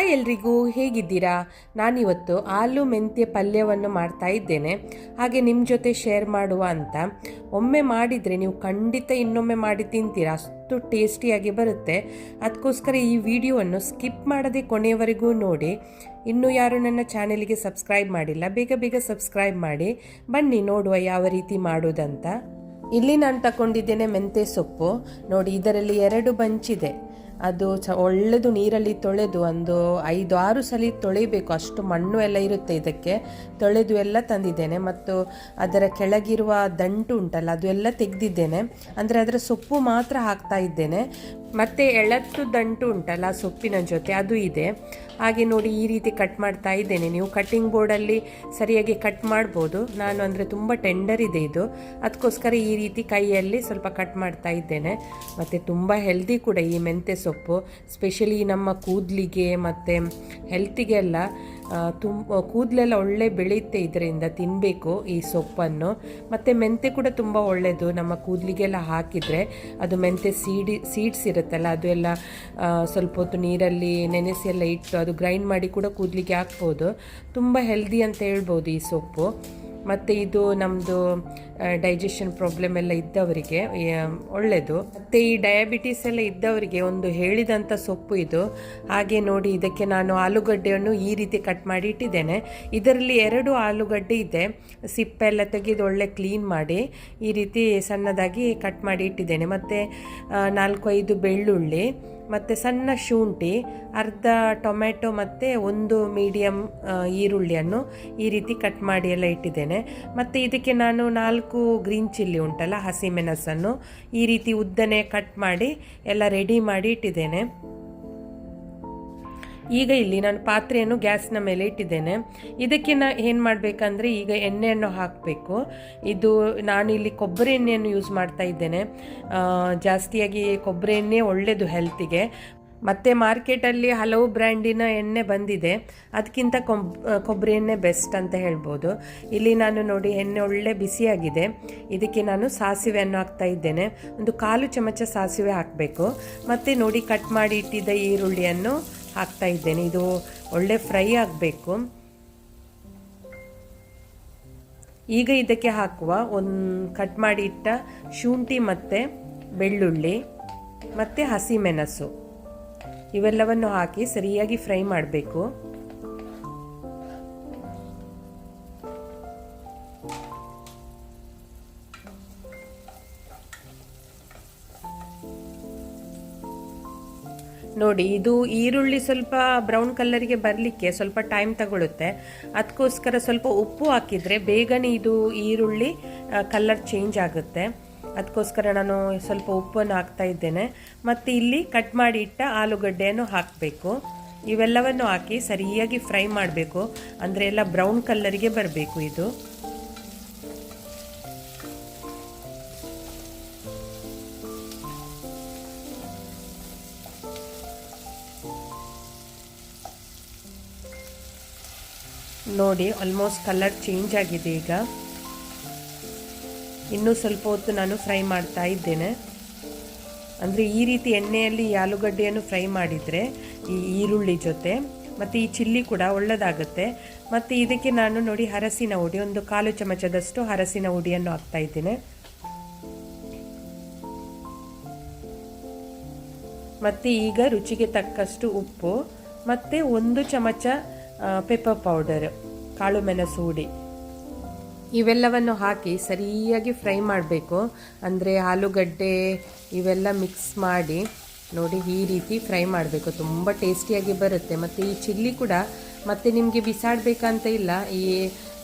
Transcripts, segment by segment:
Hi ಎಲ್ರಿಗೂ, ಹೇಗಿದ್ದೀರಾ? ನಾನಿವತ್ತು ಆಲೂ ಮೆಂತ್ಯ ಪಲ್ಯವನ್ನು ಮಾಡ್ತಾ ಇದ್ದೇನೆ. ಹಾಗೆ ನಿಮ್ಮ ಜೊತೆ ಶೇರ್ ಮಾಡುವ ಅಂತ. ಒಮ್ಮೆ ಮಾಡಿದರೆ ನೀವು ಖಂಡಿತ ಇನ್ನೊಮ್ಮೆ ಮಾಡಿ ತಿಂತೀರಾ, ಅಷ್ಟು ಟೇಸ್ಟಿಯಾಗಿ ಬರುತ್ತೆ. ಅದಕ್ಕೋಸ್ಕರ ಈ ವಿಡಿಯೋವನ್ನು ಸ್ಕಿಪ್ ಮಾಡದೆ ಕೊನೆಯವರೆಗೂ ನೋಡಿ. ಇನ್ನೂ ಯಾರು ನನ್ನ ಚಾನೆಲ್ಗೆ ಸಬ್ಸ್ಕ್ರೈಬ್ ಮಾಡಿಲ್ಲ, ಬೇಗ ಬೇಗ ಸಬ್ಸ್ಕ್ರೈಬ್ ಮಾಡಿ. ಬನ್ನಿ ನೋಡುವ ಯಾವ ರೀತಿ ಮಾಡೋದಂತ. ಇಲ್ಲಿ ನಾನು ತಗೊಂಡಿದ್ದೇನೆ ಮೆಂತ್ಯ ಸೊಪ್ಪು. ನೋಡಿ, ಇದರಲ್ಲಿ 2 ಬಂಚಿದೆ. ಅದು ಒಳ್ಳೆದು ನೀರಲ್ಲಿ ತೊಳೆದು ಒಂದು 5-6 ಸಲ ತೊಳೆಯಬೇಕು, ಅಷ್ಟು ಮಣ್ಣು ಎಲ್ಲ ಇರುತ್ತೆ ಇದಕ್ಕೆ. ತೊಳೆದು ಎಲ್ಲ ತಂದಿದ್ದೇನೆ. ಮತ್ತು ಅದರ ಕೆಳಗಿರುವ ದಂಟು ಉಂಟಲ್ಲ, ಅದು ಎಲ್ಲ ತೆಗೆದಿದ್ದೇನೆ. ಅಂದರೆ ಅದರ ಸೊಪ್ಪು ಮಾತ್ರ ಹಾಕ್ತಾ ಇದ್ದೇನೆ. ಮತ್ತು ಎಳತ್ತು ದಂಟು ಉಂಟಲ್ಲ ಸೊಪ್ಪಿನ ಜೊತೆ, ಅದು ಇದೆ. ಹಾಗೆ ನೋಡಿ, ಈ ರೀತಿ ಕಟ್ ಮಾಡ್ತಾ ಇದ್ದೇನೆ. ನೀವು ಕಟ್ಟಿಂಗ್ ಬೋರ್ಡಲ್ಲಿ ಸರಿಯಾಗಿ ಕಟ್ ಮಾಡ್ಬೋದು. ನಾನು ಅಂದರೆ ತುಂಬ ಟೆಂಡರ್ ಇದೆ ಇದು, ಅದಕ್ಕೋಸ್ಕರ ಈ ರೀತಿ ಕೈಯಲ್ಲಿ ಸ್ವಲ್ಪ ಕಟ್ ಮಾಡ್ತಾ ಇದ್ದೇನೆ. ಮತ್ತು ತುಂಬ ಹೆಲ್ದಿ ಕೂಡ ಈ ಮೆಂತ್ಯ ಸೊಪ್ಪು, ಸ್ಪೆಷಲಿ ನಮ್ಮ ಕೂದಲಿಗೆ ಮತ್ತು ಹೆಲ್ತಿಗೆಲ್ಲ ಕೂದಲೆಲ್ಲ ಒಳ್ಳೆ ಬೆಳೆಯುತ್ತೆ. ಇದರಿಂದ ತಿನ್ನಬೇಕು ಈ ಸೊಪ್ಪನ್ನು. ಮತ್ತು ಮೆಂತ್ಯ ಕೂಡ ತುಂಬ ಒಳ್ಳೆಯದು ನಮ್ಮ ಕೂದಲಿಗೆಲ್ಲ ಹಾಕಿದರೆ. ಅದು ಮೆಂತ್ಯ ಸೀಡ್ಸ್ ಇರುತ್ತಲ್ಲ, ಅದು ಎಲ್ಲ ಸ್ವಲ್ಪ ಹೊತ್ತು ನೀರಲ್ಲಿ ನೆನೆಸಿ ಎಲ್ಲ ಇಟ್ಟು ಅದು ಗ್ರೈಂಡ್ ಮಾಡಿ ಕೂಡ ಕೂದಲಿಗೆ ಹಾಕ್ಬೋದು. ತುಂಬ ಹೆಲ್ದಿ ಅಂತ ಹೇಳ್ಬೋದು ಈ ಸೊಪ್ಪು. ಮತ್ತು ಇದು ನಮ್ಮದು ಡೈಜೆಷನ್ ಪ್ರಾಬ್ಲಮ್ ಎಲ್ಲ ಇದ್ದವರಿಗೆ ಒಳ್ಳೆಯದು. ಮತ್ತು ಈ ಡಯಾಬಿಟೀಸ್ ಎಲ್ಲ ಇದ್ದವರಿಗೆ ಒಂದು ಹೇಳಿದಂಥ ಸೊಪ್ಪು ಇದು. ಹಾಗೆ ನೋಡಿ, ಇದಕ್ಕೆ ನಾನು ಆಲೂಗಡ್ಡೆಯನ್ನು ಈ ರೀತಿ ಕಟ್ ಮಾಡಿ ಇಟ್ಟಿದ್ದೇನೆ. ಇದರಲ್ಲಿ 2 ಆಲೂಗಡ್ಡೆ ಇದೆ. ಸಿಪ್ಪೆಲ್ಲ ತೆಗೆದು ಒಳ್ಳೆ ಕ್ಲೀನ್ ಮಾಡಿ ಈ ರೀತಿ ಸಣ್ಣದಾಗಿ ಕಟ್ ಮಾಡಿ ಇಟ್ಟಿದ್ದೇನೆ. ಮತ್ತು 4-5 ಬೆಳ್ಳುಳ್ಳಿ, ಮತ್ತು ಸಣ್ಣ ಶುಂಠಿ, ಅರ್ಧ ಟೊಮೆಟೊ ಮತ್ತು 1 ಮೀಡಿಯಮ್ ಈರುಳ್ಳಿಯನ್ನು ಈ ರೀತಿ ಕಟ್ ಮಾಡಿ ಎಲ್ಲ ಇಟ್ಟಿದ್ದೇನೆ. ಮತ್ತು ಇದಕ್ಕೆ ನಾನು 4 ಗ್ರೀನ್ ಚಿಲ್ಲಿ ಉಂಟಲ್ಲ, ಹಸಿಮೆಣಸನ್ನು ಈ ರೀತಿ ಉದ್ದನೆ ಕಟ್ ಮಾಡಿ ಎಲ್ಲ ರೆಡಿ ಮಾಡಿ ಇಟ್ಟಿದ್ದೇನೆ. ಈಗ ಇಲ್ಲಿ ನಾನು ಪಾತ್ರೆಯನ್ನು ಗ್ಯಾಸ್ನ ಮೇಲೆ ಇಟ್ಟಿದ್ದೇನೆ. ಇದಕ್ಕೆ ಏನು ಮಾಡಬೇಕಂದ್ರೆ, ಈಗ ಎಣ್ಣೆಯನ್ನು ಹಾಕಬೇಕು. ಇದು ನಾನು ಇಲ್ಲಿ ಕೊಬ್ಬರಿ ಎಣ್ಣೆಯನ್ನು ಯೂಸ್ ಮಾಡ್ತಾ ಇದ್ದೇನೆ. ಜಾಸ್ತಿಯಾಗಿ ಕೊಬ್ಬರಿ ಎಣ್ಣೆ ಒಳ್ಳೆಯದು ಹೆಲ್ತಿಗೆ. ಮತ್ತು ಮಾರ್ಕೆಟಲ್ಲಿ ಹಲವು ಬ್ರ್ಯಾಂಡಿನ ಎಣ್ಣೆ ಬಂದಿದೆ, ಅದಕ್ಕಿಂತ ಕೊಬ್ಬರಿ ಎಣ್ಣೆ ಬೆಸ್ಟ್ ಅಂತ ಹೇಳ್ಬೋದು. ಇಲ್ಲಿ ನಾನು ನೋಡಿ, ಎಣ್ಣೆ ಒಳ್ಳೆ ಬಿಸಿಯಾಗಿದೆ. ಇದಕ್ಕೆ ನಾನು ಸಾಸಿವೆಯನ್ನು ಹಾಕ್ತಾ ಇದ್ದೇನೆ. ಒಂದು 1/4 ಚಮಚ ಸಾಸಿವೆ ಹಾಕಬೇಕು. ಮತ್ತು ನೋಡಿ, ಕಟ್ ಮಾಡಿ ಇಟ್ಟಿದ್ದ ಈರುಳ್ಳಿಯನ್ನು ಹಾಕ್ತಾ ಇದ್ದೇನೆ. ಇದು ಒಳ್ಳೆ ಫ್ರೈ ಆಗಬೇಕು. ಈಗ ಇದಕ್ಕೆ ಹಾಕುವ ಕಟ್ ಮಾಡಿ ಇಟ್ಟ ಶುಂಠಿ ಮತ್ತು ಬೆಳ್ಳುಳ್ಳಿ ಮತ್ತು ಹಸಿಮೆಣಸು ಇವೆಲ್ಲವನ್ನು ಹಾಕಿ ಸರಿಯಾಗಿ ಫ್ರೈ ಮಾಡಬೇಕು. ನೋಡಿ, ಇದು ಈರುಳ್ಳಿ ಸ್ವಲ್ಪ ಬ್ರೌನ್ ಕಲರ್ಗೆ ಬರಲಿಕ್ಕೆ ಸ್ವಲ್ಪ ಟೈಮ್ ತಗೊಳ್ಳುತ್ತೆ. ಅದಕ್ಕೋಸ್ಕರ ಸ್ವಲ್ಪ ಉಪ್ಪು ಹಾಕಿದರೆ ಬೇಗನೆ ಇದು ಈರುಳ್ಳಿ ಕಲರ್ ಚೇಂಜ್ ಆಗುತ್ತೆ. ಅದಕ್ಕೋಸ್ಕರ ನಾನು ಸ್ವಲ್ಪ ಉಪ್ಪನ್ನು ಹಾಕ್ತಾ ಇದ್ದೇನೆ. ಮತ್ತು ಇಲ್ಲಿ ಕಟ್ ಮಾಡಿ ಇಟ್ಟ ಆಲೂಗಡ್ಡೆಯನ್ನು ಹಾಕಬೇಕು. ಇವೆಲ್ಲವನ್ನು ಹಾಕಿ ಸರಿಯಾಗಿ ಫ್ರೈ ಮಾಡಬೇಕು, ಅಂದರೆ ಎಲ್ಲ ಬ್ರೌನ್ ಕಲರ್ಗೆ ಬರಬೇಕು ಇದು. ನೋಡಿ, ಆಲ್ಮೋಸ್ಟ್ ಕಲರ್ ಚೇಂಜ್ ಆಗಿದೆ. ಈಗ ಇನ್ನೂ ಸ್ವಲ್ಪ ಹೊತ್ತು ನಾನು ಫ್ರೈ ಮಾಡ್ತಾ ಇದ್ದೇನೆ. ಅಂದರೆ ಈ ರೀತಿ ಎಣ್ಣೆಯಲ್ಲಿ ಆಲೂಗಡ್ಡೆಯನ್ನು ಫ್ರೈ ಮಾಡಿದರೆ ಈ ಈರುಳ್ಳಿ ಜೊತೆ ಮತ್ತು ಈ ಚಿಲ್ಲಿ ಕೂಡ ಒಳ್ಳೆಯದಾಗುತ್ತೆ. ಮತ್ತು ಇದಕ್ಕೆ ನಾನು ನೋಡಿ, ಅರಸಿನ ಹುಡಿ ಒಂದು 1/4 ಚಮಚದಷ್ಟು ಅರಸಿನ ಹುಡಿಯನ್ನು ಹಾಕ್ತಾ ಇದ್ದೇನೆ. ಮತ್ತು ಈಗ ರುಚಿಗೆ ತಕ್ಕಷ್ಟು ಉಪ್ಪು ಮತ್ತು 1 ಚಮಚ ಪೆಪ್ಪರ್ ಪೌಡರ್, ಕಾಳು ಮೆಣಸು ಹುಡಿ, ಇವೆಲ್ಲವನ್ನು ಹಾಕಿ ಸರಿಯಾಗಿ ಫ್ರೈ ಮಾಡಬೇಕು. ಅಂದರೆ ಆಲೂಗಡ್ಡೆ ಇವೆಲ್ಲ ಮಿಕ್ಸ್ ಮಾಡಿ ನೋಡಿ ಈ ರೀತಿ ಫ್ರೈ ಮಾಡಬೇಕು. ತುಂಬ ಟೇಸ್ಟಿಯಾಗಿ ಬರುತ್ತೆ. ಮತ್ತು ಈ ಚಿಲ್ಲಿ ಕೂಡ ಮತ್ತೆ ನಿಮಗೆ ಬಿಸಾಡಬೇಕಂತ ಇಲ್ಲ, ಈ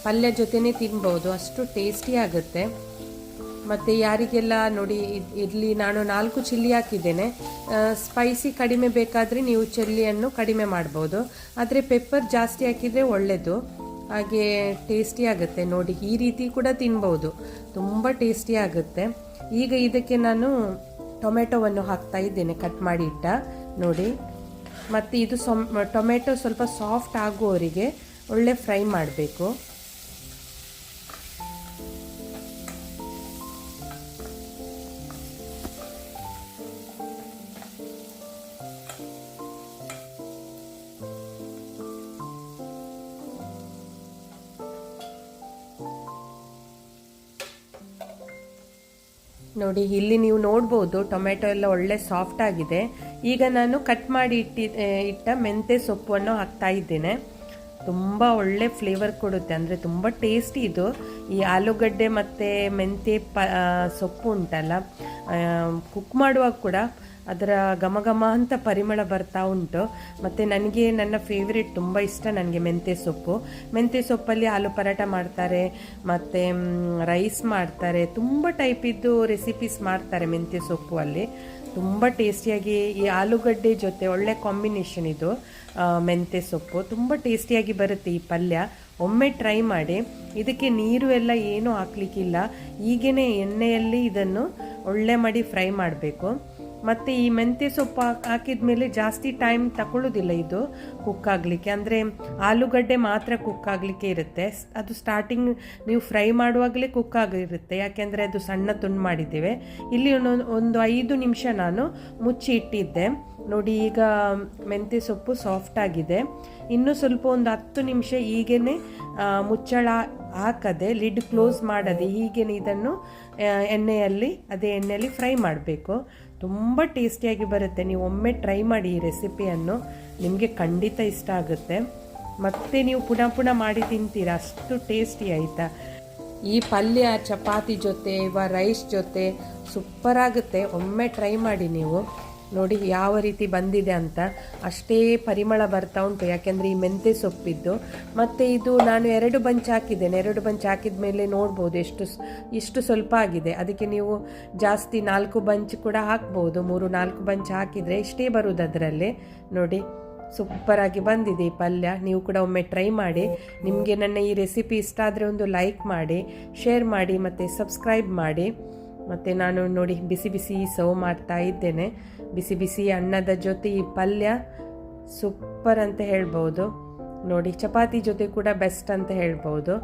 ಪಲ್ಯ ಜೊತೆನೇ ತಿನ್ಬೋದು, ಅಷ್ಟು ಟೇಸ್ಟಿ ಆಗುತ್ತೆ. ಮತ್ತು ಯಾರಿಗೆಲ್ಲ ನೋಡಿ, ಇಲ್ಲಿ ನಾನು 4 ಚಿಲ್ಲಿ ಹಾಕಿದ್ದೇನೆ. ಸ್ಪೈಸಿ ಕಡಿಮೆ ಬೇಕಾದರೆ ನೀವು ಚಿಲ್ಲಿಯನ್ನು ಕಡಿಮೆ ಮಾಡ್ಬೋದು, ಆದರೆ ಪೆಪ್ಪರ್ ಜಾಸ್ತಿ ಹಾಕಿದರೆ ಒಳ್ಳೆಯದು. ಹಾಗೆ ಟೇಸ್ಟಿ ಆಗುತ್ತೆ. ನೋಡಿ, ಈ ರೀತಿ ಕೂಡ ತಿನ್ಬೋದು, ತುಂಬ ಟೇಸ್ಟಿ ಆಗುತ್ತೆ. ಈಗ ಇದಕ್ಕೆ ನಾನು ಟೊಮೆಟೊವನ್ನು ಹಾಕ್ತಾ ಇದ್ದೇನೆ, ಕಟ್ ಮಾಡಿ ಇಟ್ಟ ನೋಡಿ. ಮತ್ತು ಇದು ಟೊಮೆಟೊ ಸ್ವಲ್ಪ ಸಾಫ್ಟ್ ಆಗುವವರೆಗೆ ಒಳ್ಳೆ ಫ್ರೈ ಮಾಡಬೇಕು. ನೋಡಿ ಇಲ್ಲಿ ನೀವು ನೋಡ್ಬೋದು ಟೊಮೆಟೊ ಎಲ್ಲ ಒಳ್ಳೆ ಸಾಫ್ಟ್ ಆಗಿದೆ. ಈಗ ನಾನು ಕಟ್ ಮಾಡಿ ಇಟ್ಟ ಮೆಂತ್ಯ ಸೊಪ್ಪನ್ನು ಹಾಕ್ತಾ ಇದ್ದೇನೆ. ತುಂಬ ಒಳ್ಳೆ ಫ್ಲೇವರ್ ಕೊಡುತ್ತೆ, ಅಂದರೆ ತುಂಬ ಟೇಸ್ಟಿ ಇದು. ಈ ಆಲೂಗಡ್ಡೆ ಮತ್ತು ಮೆಂತ್ಯ ಸೊಪ್ಪು ಉಂಟಲ್ಲ, ಕುಕ್ ಮಾಡುವಾಗ ಕೂಡ ಅದರ ಘಮ ಘಮ ಅಂತ ಪರಿಮಳ ಬರ್ತಾ ಉಂಟು. ಮತ್ತು ನನಗೆ ನನ್ನ ಫೇವ್ರೇಟ್, ತುಂಬ ಇಷ್ಟ ನನಗೆ ಮೆಂತ್ಯ ಸೊಪ್ಪು. ಮೆಂತ್ಯ ಸೊಪ್ಪಲ್ಲಿ ಆಲೂ ಪರಾಟ ಮಾಡ್ತಾರೆ, ಮತ್ತು ರೈಸ್ ಮಾಡ್ತಾರೆ, ತುಂಬ ಟೈಪಿದ್ದು ರೆಸಿಪೀಸ್ ಮಾಡ್ತಾರೆ ಮೆಂತ್ಯ ಸೊಪ್ಪು ಅಲ್ಲಿ. ತುಂಬ ಟೇಸ್ಟಿಯಾಗಿ ಈ ಆಲೂಗಡ್ಡೆ ಜೊತೆ ಒಳ್ಳೆ ಕಾಂಬಿನೇಷನ್ ಇದು. ಮೆಂತ್ಯ ಸೊಪ್ಪು ತುಂಬ ಟೇಸ್ಟಿಯಾಗಿ ಬರುತ್ತೆ ಈ ಪಲ್ಯ. ಒಮ್ಮೆ ಟ್ರೈ ಮಾಡಿ. ಇದಕ್ಕೆ ನೀರು ಎಲ್ಲ ಏನೂ ಹಾಕ್ಲಿಕ್ಕಿಲ್ಲ, ಈಗೇ ಎಣ್ಣೆಯಲ್ಲಿ ಇದನ್ನು ಒಳ್ಳೆ ಮಾಡಿ ಫ್ರೈ ಮಾಡಬೇಕು. ಮತ್ತು ಈ ಮೆಂತ್ಯ ಸೊಪ್ಪು ಹಾಕಿದ ಮೇಲೆ ಜಾಸ್ತಿ ಟೈಮ್ ತಗೊಳ್ಳೋದಿಲ್ಲ ಇದು ಕುಕ್ ಆಗಲಿಕ್ಕೆ, ಅಂದರೆ ಆಲೂಗಡ್ಡೆ ಮಾತ್ರ ಕುಕ್ ಆಗಲಿಕ್ಕೆ ಇರುತ್ತೆ. ಅದು ಸ್ಟಾರ್ಟಿಂಗ್ ನೀವು ಫ್ರೈ ಮಾಡುವಾಗಲೇ ಕುಕ್ ಆಗಿರುತ್ತೆ, ಯಾಕೆಂದರೆ ಅದು ಸಣ್ಣ ತುಂಡು ಮಾಡಿದ್ದೇವೆ. ಇಲ್ಲಿ ಒಂದು 5 ನಿಮಿಷ ನಾನು ಮುಚ್ಚಿ ಇಟ್ಟಿದ್ದೆ. ನೋಡಿ ಈಗ ಮೆಂತ್ಯ ಸೊಪ್ಪು ಸಾಫ್ಟ್ ಆಗಿದೆ. ಇನ್ನೂ ಸ್ವಲ್ಪ ಒಂದು 10 ನಿಮಿಷ ಹೀಗೇ ಮುಚ್ಚಳ ಹಾಕದೆ, ಲಿಡ್ ಕ್ಲೋಸ್ ಮಾಡದೆ ಹೀಗೇ ಇದನ್ನು ಅದೇ ಎಣ್ಣೆಯಲ್ಲಿ ಫ್ರೈ ಮಾಡಬೇಕು. ತುಂಬ ಟೇಸ್ಟಿಯಾಗಿ ಬರುತ್ತೆ. ನೀವು ಒಮ್ಮೆ ಟ್ರೈ ಮಾಡಿ ಈ ರೆಸಿಪಿಯನ್ನು, ನಿಮಗೆ ಖಂಡಿತ ಇಷ್ಟ ಆಗುತ್ತೆ. ಮತ್ತೆ ನೀವು ಪುನಃ ಪುನಃ ಮಾಡಿ ತಿಂತೀರಾ, ಅಷ್ಟು ಟೇಸ್ಟಿ ಆಯಿತಾ. ಈ ಪಲ್ಯ ಚಪಾತಿ ಜೊತೆ ರೈಸ್ ಜೊತೆ ಸೂಪರ್ ಆಗುತ್ತೆ. ಒಮ್ಮೆ ಟ್ರೈ ಮಾಡಿ ನೀವು. ನೋಡಿ ಯಾವ ರೀತಿ ಬಂದಿದೆ ಅಂತ, ಅಷ್ಟೇ ಪರಿಮಳ ಬರ್ತಾ ಉಂಟು, ಯಾಕೆಂದರೆ ಈ ಮೆಂತ್ಯ ಸೊಪ್ಪಿದ್ದು. ಮತ್ತು ಇದು ನಾನು 2 ಬಂಚ್ ಹಾಕಿದ್ದೇನೆ. 2 ಬಂಚ್ ಹಾಕಿದ ಮೇಲೆ ನೋಡ್ಬೋದು ಇಷ್ಟು ಸ್ವಲ್ಪ ಆಗಿದೆ. ಅದಕ್ಕೆ ನೀವು ಜಾಸ್ತಿ 4 ಬಂಚ್ ಕೂಡ ಹಾಕ್ಬೋದು. 3-4 ಬಂಚ್ ಹಾಕಿದರೆ ಇಷ್ಟೇ ಬರುವುದು ಅದರಲ್ಲಿ. ನೋಡಿ ಸೂಪರಾಗಿ ಬಂದಿದೆ ಈ ಪಲ್ಯ. ನೀವು ಕೂಡ ಒಮ್ಮೆ ಟ್ರೈ ಮಾಡಿ. ನಿಮಗೆ ನನ್ನ ಈ ರೆಸಿಪಿ ಇಷ್ಟ ಆದರೆ ಒಂದು ಲೈಕ್ ಮಾಡಿ, ಶೇರ್ ಮಾಡಿ ಮತ್ತು ಸಬ್ಸ್ಕ್ರೈಬ್ ಮಾಡಿ. ಮತ್ತು ನಾನು ನೋಡಿ ಬಿಸಿ ಬಿಸಿ ಸರ್ವ್ ಮಾಡ್ತಾ ಇದ್ದೇನೆ. ಬಿಸಿ ಬಿಸಿ ಅನ್ನದ ಜೊತೆ ಈ ಪಲ್ಯ ಸೂಪರ್ ಅಂತ ಹೇಳ್ಬೋದು. ನೋಡಿ ಚಪಾತಿ ಜೊತೆ ಕೂಡ ಬೆಸ್ಟ್ ಅಂತ ಹೇಳ್ಬೋದು.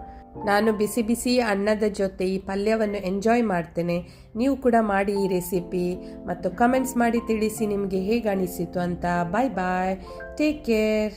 ನಾನು ಬಿಸಿ ಬಿಸಿ ಅನ್ನದ ಜೊತೆ ಈ ಪಲ್ಯವನ್ನು ಎಂಜಾಯ್ ಮಾಡ್ತೇನೆ. ನೀವು ಕೂಡ ಮಾಡಿ ಈ ರೆಸಿಪಿ ಮತ್ತು ಕಮೆಂಟ್ಸ್ ಮಾಡಿ ತಿಳಿಸಿ ನಿಮಗೆ ಹೇಗೆ ಅನಿಸಿತು ಅಂತ. ಬಾಯ್ ಬಾಯ್, ಟೇಕ್ ಕೇರ್.